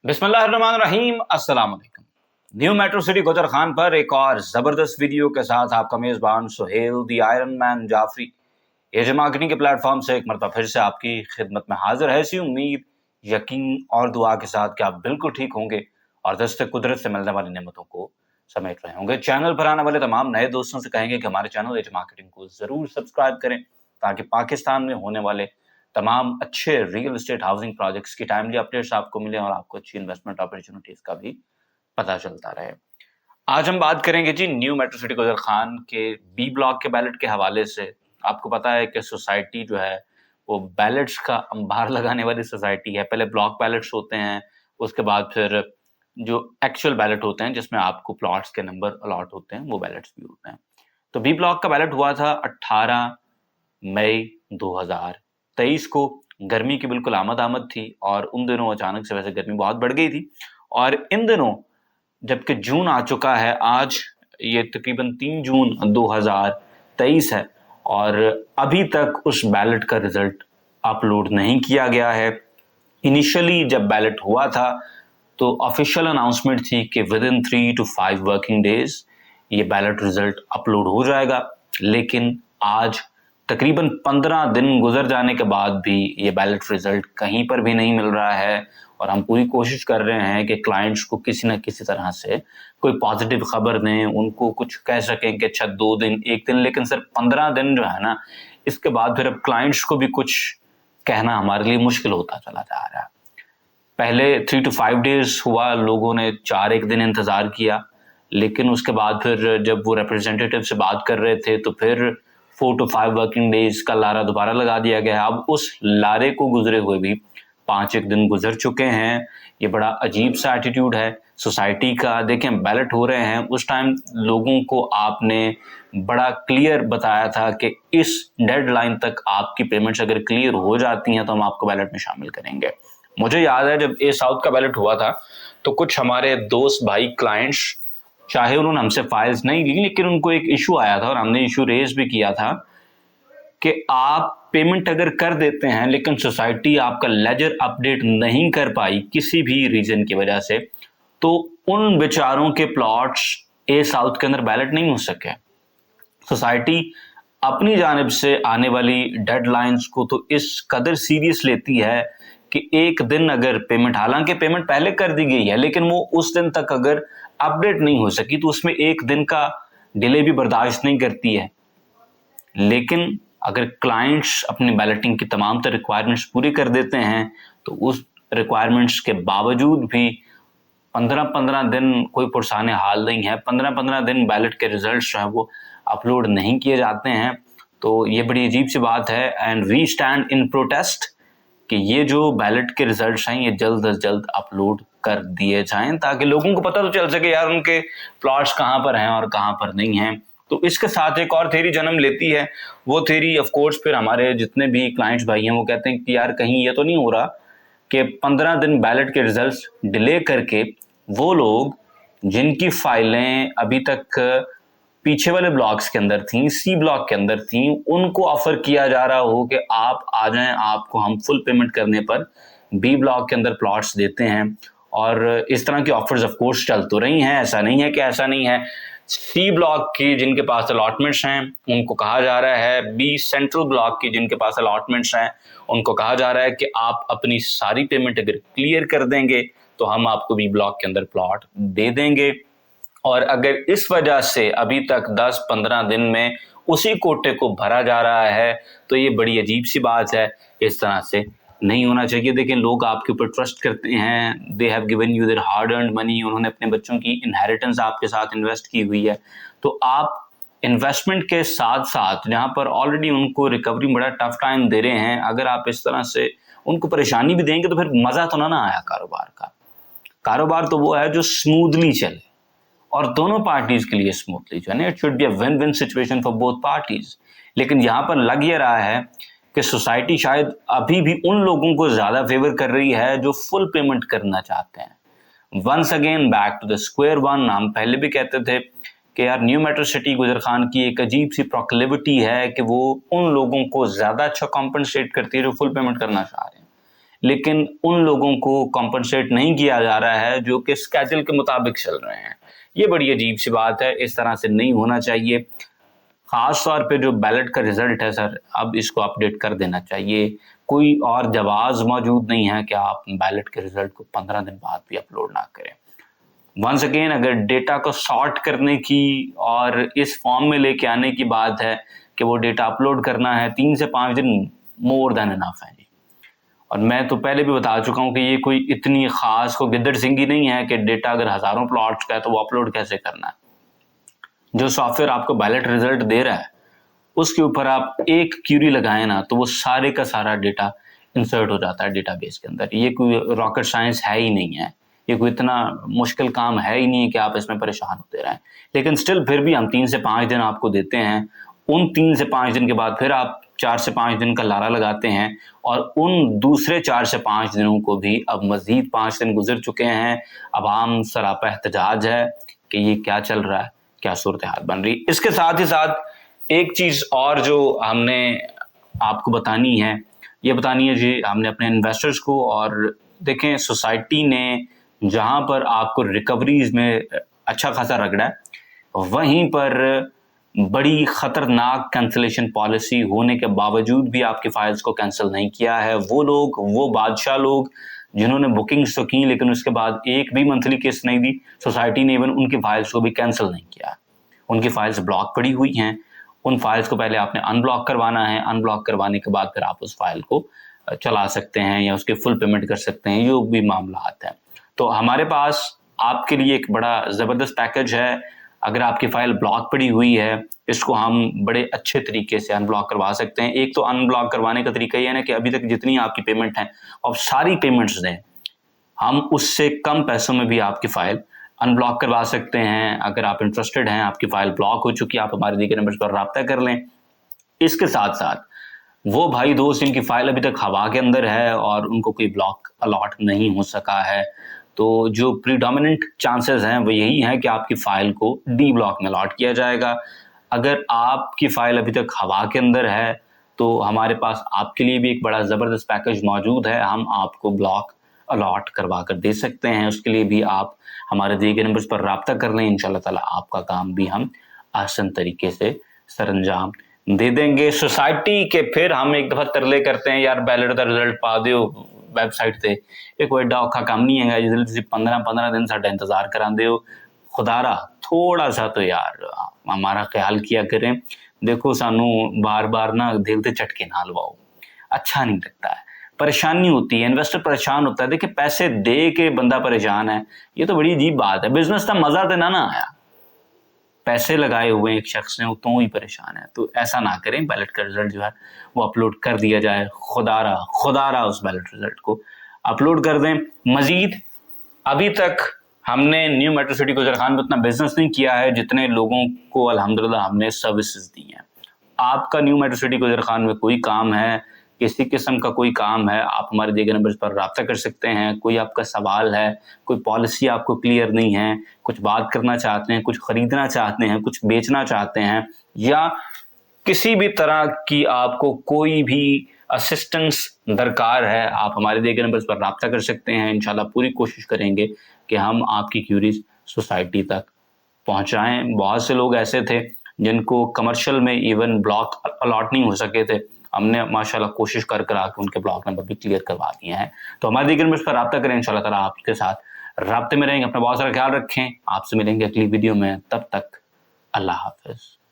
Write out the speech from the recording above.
बिस्मिल्लाहिर्रहमानिर्रहीम, अस्सलाम वालेकुम। न्यू मेट्रो सिटी गुजर खान पर एक और जबरदस्त वीडियो के साथ आपका मेजबान सुहेल दी आयरन मैन जाफरी एजे मार्केटिंग के प्लेटफॉर्म से एक मरतबा फिर से आपकी खिदमत में हाजिर है। ऐसी उम्मीद, यकीन और दुआ के साथ कि आप बिल्कुल ठीक होंगे और दस्ते कुदरत से मिलने वाली नेमतों को समेट रहे होंगे। चैनल पर आने वाले तमाम नए दोस्तों से कहेंगे कि हमारे चैनल एजे मार्केटिंग को जरूर सब्सक्राइब करें ताकि पाकिस्तान में होने वाले तमाम अच्छे रियल एस्टेट हाउसिंग प्रोजेक्ट्स की टाइमली अपडेट्स आपको मिले और आपको अच्छी इन्वेस्टमेंट अपॉर्चुनिटीज का भी पता चलता रहे। आज हम बात करेंगे जी न्यू मेट्रो सिटी गुजर खान के बी ब्लॉक के बैलेट के हवाले से। आपको पता है कि सोसाइटी जो है वो बैलेट्स का अंबार लगाने वाली सोसाइटी है। पहले ब्लॉक बैलेट्स होते हैं, उसके बाद फिर जो एक्चुअल बैलेट होते हैं जिसमें आपको प्लॉट्स के नंबर अलॉट होते हैं, वो बैलेट्स भी होते हैं। तो बी ब्लॉक का बैलेट हुआ था 18 मई 2023 को। गर्मी की बिल्कुल आमद थी और उन दिनों अचानक से वैसे गर्मी बहुत बढ़ गई थी और इन दिनों जबकि जून आ चुका है, आज ये तकरीबन 3 जून 2023 है और अभी तक उस बैलेट का रिजल्ट अपलोड नहीं किया गया है। इनिशियली जब बैलेट हुआ था तो ऑफिशियल अनाउंसमेंट थी कि with in 3 to 5 working days ये बैलेट रिजल्ट अपलोड हो जाएगा, लेकिन आज तकरीबन 15 दिन गुजर जाने के बाद भी ये बैलेट रिजल्ट कहीं पर भी नहीं मिल रहा है और हम पूरी कोशिश कर रहे हैं कि क्लाइंट्स को किसी न किसी तरह से कोई पॉजिटिव खबर दें, उनको कुछ कह सकें कि अच्छा 2 दिन 1 दिन, लेकिन सिर्फ 15 दिन जो है ना, इसके बाद फिर अब क्लाइंट्स को भी कुछ कहना हमारे लिए मुश्किल होता चला जा रहा है। पहले 3 to 5 डेज हुआ, लोगों ने 4-1 दिन इंतजार किया, लेकिन उसके बाद फिर जब वो रिप्रेजेंटेटिव से बात कर रहे थे तो फिर 4 to 5 वर्किंग डेज का लारा दोबारा लगा दिया गया। अब उस लारे को गुजरे हुए भी 5-1 दिन गुजर चुके हैं। ये बड़ा अजीब सा एटीट्यूड है सोसाइटी का। देखें, बैलेट हो रहे हैं, उस टाइम लोगों को आपने बड़ा क्लियर बताया था कि इस डेडलाइन तक आपकी पेमेंट्स अगर क्लियर हो जाती हैं तो हम आपको बैलेट में शामिल करेंगे। मुझे याद है जब ए साउथ का बैलेट हुआ था तो कुछ हमारे दोस्त भाई क्लाइंट्स, चाहे उन्होंने हमसे फाइल्स नहीं ली, लेकिन उनको एक इशू आया था और हमने इशू रेज भी किया था कि आप पेमेंट अगर कर देते हैं लेकिन सोसाइटी आपका लेजर अपडेट नहीं कर पाई किसी भी रीजन की वजह से, तो उन बेचारों के प्लॉट्स ए साउथ के अंदर बैलेट नहीं हो सके। सोसाइटी अपनी जानिब से आने वाली डेडलाइंस को तो इस कदर सीरियस लेती है कि एक दिन अगर पेमेंट, हालांकि पेमेंट पहले कर दी गई है, लेकिन वो उस दिन तक अगर अपडेट नहीं हो सकी तो उसमें एक दिन का डिले भी बर्दाश्त नहीं करती है। लेकिन अगर क्लाइंट्स अपनी बैलेटिंग की तमाम तर रिक्वायरमेंट्स पूरी कर देते हैं तो उस रिक्वायरमेंट्स के बावजूद भी 15-15 दिन कोई पुरसाने हाल नहीं है। 15-15 दिन बैलेट के रिजल्ट्स जो है वो अपलोड नहीं किए जाते हैं, तो ये बड़ी अजीब सी बात है। And we stand in protest कि ये जो बैलेट के रिजल्ट्स हैं ये जल्द अज जल्द अपलोड कर दिए जाएं ताकि लोगों को पता तो चल सके यार उनके प्लॉट्स कहाँ पर हैं और कहाँ पर नहीं हैं। तो इसके साथ एक और थ्योरी जन्म लेती है। वो थ्योरी ऑफ कोर्स फिर हमारे जितने भी क्लाइंट्स भाई हैं वो कहते हैं कि यार कहीं ये तो नहीं हो रहा कि 15 दिन बैलेट के रिजल्ट्स डिले करके वो लोग जिनकी फाइलें अभी तक पीछे वाले ब्लॉक्स के अंदर थी, सी ब्लॉक के अंदर थी, उनको ऑफर किया जा रहा हो कि आप आ जाएं, आपको हम फुल पेमेंट करने पर बी ब्लॉक के अंदर प्लॉट्स देते हैं। और इस तरह की ऑफर्स ऑफ कोर्स चल तो रही हैं, ऐसा नहीं है कि ऐसा नहीं है। सी ब्लॉक की जिनके पास अलॉटमेंट्स हैं उनको कहा जा रहा है, बी सेंट्रल ब्लॉक की जिनके पास अलॉटमेंट्स हैं उनको कहा जा रहा है कि आप अपनी सारी पेमेंट अगर क्लियर कर देंगे तो हम आपको बी ब्लॉक के अंदर प्लॉट दे देंगे। और अगर इस वजह से अभी तक 10-15 दिन में उसी कोटे को भरा जा रहा है तो ये बड़ी अजीब सी बात है। इस तरह से नहीं होना चाहिए। देखें, लोग आपके ऊपर ट्रस्ट करते हैं, they have given you there hard earned money, उन्होंने अपने बच्चों की इनहेरिटेंस आपके साथ इन्वेस्ट की हुई है, तो आप इन्वेस्टमेंट के साथ साथ जहां पर ऑलरेडी उनको रिकवरी बड़ा टफ टाइम दे रहे हैं, अगर आप इस तरह से उनको परेशानी भी देंगे तो फिर मजा तो ना आया कारोबार का। कारोबार तो वो है जो स्मूथली चले और दोनों पार्टीज के लिए स्मूथली चले। It should be a win win situation for both parties. लेकिन यहाँ पर लग ये रहा है कि सोसाइटी शायद अभी भी उन लोगों को ज्यादा फेवर कर रही है जो फुल पेमेंट करना चाहते हैं। Once again back to the square one. हम पहले भी कहते थे कि यार न्यू मेट्रो सिटी गुजर खान की एक अजीब सी प्रोक्लेविटी है कि वो उन लोगों को ज्यादा अच्छा कॉम्पनसेट करती है जो फुल पेमेंट करना चाह रहे हैं। لیکن ان لوگوں کو کمپنسیٹ نہیں کیا جا رہا ہے جو کہ اسکیجول کے مطابق چل رہے ہیں. یہ بڑی عجیب سی بات ہے، اس طرح سے نہیں ہونا چاہیے. خاص طور پہ جو بیلٹ کا رزلٹ ہے سر، اب اس کو اپڈیٹ کر دینا چاہیے. کوئی اور جواز موجود نہیں ہے کہ آپ بیلٹ کے رزلٹ کو 15 دن بعد بھی اپلوڈ نہ کریں. ونس اگین، اگر ڈیٹا کو سارٹ کرنے کی اور اس فارم میں لے کے آنے کی بات ہے کہ وہ ڈیٹا اپلوڈ کرنا ہے 3 سے 5 دن، مور دین انف ہے جی. اور میں تو پہلے بھی بتا چکا ہوں کہ یہ کوئی اتنی خاص کو گدڑ سنگھی نہیں ہے کہ ڈیٹا اگر ہزاروں پلاٹس کا ہے تو وہ اپلوڈ کیسے کرنا ہے. جو سافٹ ویئر آپ کو بیلٹ رزلٹ دے رہا ہے اس کے اوپر آپ ایک کیوری لگائیں نا تو وہ سارے کا سارا ڈیٹا انسرٹ ہو جاتا ہے ڈیٹا بیس کے اندر. یہ کوئی راکٹ سائنس ہے ہی نہیں ہے، یہ کوئی اتنا مشکل کام ہے ہی نہیں کہ آپ اس میں پریشان ہوتے رہیں. لیکن سٹل پھر بھی ہم 3 سے 5 دن آپ کو دیتے ہیں. ان 3 سے 5 دن کے بعد پھر آپ 4 سے 5 دن کا لارا لگاتے ہیں، اور ان دوسرے 4 سے 5 دنوں کو بھی اب مزید 5 دن گزر چکے ہیں. اب عام سراپا احتجاج ہے کہ یہ کیا چل رہا ہے، کیا صورتحال بن رہی. اس کے ساتھ ہی ساتھ ایک چیز اور جو ہم نے آپ کو بتانی ہے، یہ بتانی ہے جی ہم نے اپنے انویسٹرز کو. اور دیکھیں، سوسائٹی نے جہاں پر آپ کو ریکوریز میں اچھا خاصا رگڑا ہے، وہیں پر بڑی خطرناک کینسلیشن پالیسی ہونے کے باوجود بھی آپ کی فائلز کو کینسل نہیں کیا ہے. وہ لوگ، وہ بادشاہ لوگ جنہوں نے بکنگز تو کی لیکن اس کے بعد ایک بھی منتھلی قسط نہیں دی، سوسائٹی نے ایون ان کی فائلز کو بھی کینسل نہیں کیا. ان کی فائلز بلاک پڑی ہوئی ہیں. ان فائلز کو پہلے آپ نے ان بلاک کروانا ہے، ان بلاک کروانے کے بعد پھر آپ اس فائل کو چلا سکتے ہیں یا اس کے فل پیمنٹ کر سکتے ہیں. یہ بھی معاملات ہیں. تو ہمارے پاس آپ کے لیے ایک بڑا زبردست پیکج ہے. اگر آپ کی فائل بلاک پڑی ہوئی ہے، اس کو ہم بڑے اچھے طریقے سے ان بلاک کروا سکتے ہیں. ایک تو ان بلاک کروانے کا طریقہ یہ ہے نا کہ ابھی تک جتنی آپ کی پیمنٹ ہیں اب ساری پیمنٹس دیں، ہم اس سے کم پیسوں میں بھی آپ کی فائل ان بلاک کروا سکتے ہیں. اگر آپ انٹرسٹڈ ہیں، آپ کی فائل بلاک ہو چکی، آپ ہمارے دیگر نمبرز پر رابطہ کر لیں. اس کے ساتھ ساتھ وہ بھائی دوست جن کی فائل ابھی تک ہوا کے اندر ہے اور ان کو کوئی بلاک الاٹ نہیں ہو سکا ہے، تو جو پریڈومیننٹ چانسز ہیں وہ یہی ہیں کہ آپ کی فائل کو ڈی بلاک میں الاٹ کیا جائے گا. اگر آپ کی فائل ابھی تک ہوا کے اندر ہے تو ہمارے پاس آپ کے لیے بھی ایک بڑا زبردست پیکج موجود ہے. ہم آپ کو بلاک الاٹ کروا کر دے سکتے ہیں. اس کے لیے بھی آپ ہمارے دیے گئے نمبرز پر رابطہ کر لیں. انشاءاللہ تعالیٰ آپ کا کام بھی ہم آسان طریقے سے سر انجام دے دیں گے. سوسائٹی کے پھر ہم ایک دفعہ ترلے کرتے ہیں، یار بیلٹ دا رزلٹ پا دیو ویب سائٹ تے. یہ کوئی ایڈا اوکھا کام نہیں ہے جس سے 15 دن ساڈا انتظار کرا دیو. خدا را تھوڑا سا تو یار ہمارا خیال کیا کریں. دیکھو سانو بار بار نہ دل تے چٹکے نہ لواؤ، اچھا نہیں لگتا ہے. پریشانی ہوتی ہے، انویسٹر پریشان ہوتا ہے. دیکھیں پیسے دے کے بندہ پریشان ہے، یہ تو بڑی عجیب بات ہے. بزنس کا مزہ تو نہ آیا، پیسے لگائے ہوئے ایک شخص نے، تو ہی پریشان ہے. تو ایسا نہ کریں. بیلٹ کا رزلٹ جو ہے وہ اپلوڈ کر دیا جائے. خدا را اس بیلٹ رزلٹ کو اپلوڈ کر دیں. مزید ابھی تک ہم نے نیو میٹرو سٹی گجر خان میں اتنا بزنس نہیں کیا ہے جتنے لوگوں کو الحمدللہ ہم نے سروسز دی ہیں. آپ کا نیو میٹرو سٹی گجر خان میں کوئی کام ہے، کسی قسم کا کوئی کام ہے، آپ ہمارے دیگر نمبرز پر رابطہ کر سکتے ہیں. کوئی آپ کا سوال ہے، کوئی پالیسی آپ کو کلیئر نہیں ہے، کچھ بات کرنا چاہتے ہیں، کچھ خریدنا چاہتے ہیں، کچھ بیچنا چاہتے ہیں، یا کسی بھی طرح کی آپ کو کوئی بھی اسسٹنس درکار ہے، آپ ہمارے دیگر نمبرز پر رابطہ کر سکتے ہیں. انشاءاللہ پوری کوشش کریں گے کہ ہم آپ کی کیوریز سوسائٹی تک پہنچائیں. بہت سے لوگ ایسے تھے جن کو کمرشل میں ایون بلاک الاٹ نہیں ہو سکے تھے، ہم نے ماشاءاللہ کوشش کر کے ان کے بلاک نمبر بھی کلیئر کروا دیے ہیں. تو ہمارے دیگر نمبرز پر رابطہ کریں. انشاءاللہ تعالیٰ آپ کے ساتھ رابطے میں رہیں گے. اپنا بہت سارا خیال رکھیں. آپ سے ملیں گے اگلی ویڈیو میں. تب تک اللہ حافظ.